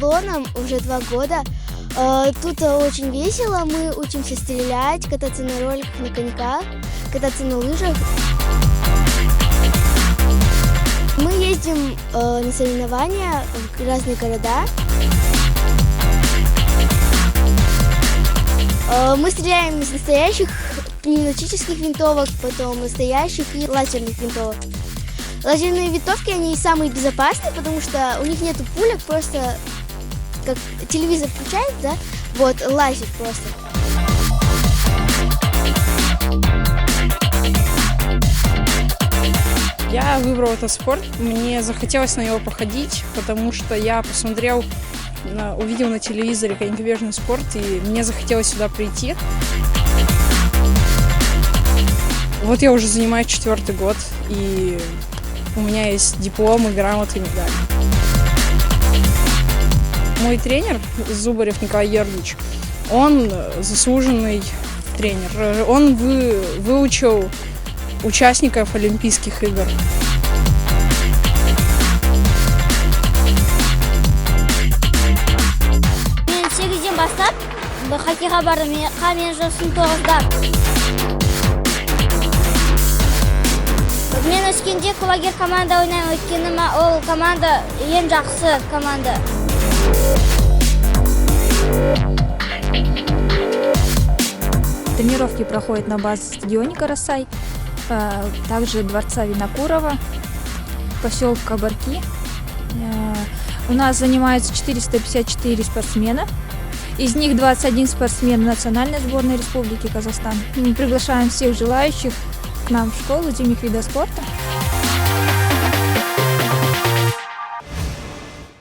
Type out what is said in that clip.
биатлоном уже 2 года. Тут очень весело, мы учимся стрелять, кататься на роликах, на коньках, кататься на лыжах. Мы ездим на соревнования в разные города. Мы стреляем из настоящих пневматических винтовок, потом настоящих и лазерных винтовок. Лазерные винтовки, они самые безопасные, потому что у них нету пулек, просто как телевизор включает, да, вот, лазер просто. Я выбрал этот спорт, мне захотелось на него походить, потому что я посмотрел, увидел на телевизоре конькобежный спорт, и мне захотелось сюда прийти. Вот я уже занимаюсь 4-й год, и у меня есть диплом и грамоты, и медаль. Мой тренер, Зубарев Николай Георгиевич, он заслуженный тренер. Он выучил участников Олимпийских игр. Мен 8-ден бастап хоккейға бардым. Мен жасым 9-да. Мен өскенде кулагер команда ойнаймын, өйткені ол команда ең жақсы команда. Тренировки проходят на базе стадионе Карасай, также дворца Винокурова, поселок Кабарки. У нас занимаются 454 спортсмена, из них 21 спортсмен национальной сборной Республики Казахстан. Мы приглашаем всех желающих к нам в школу зимних видов спорта.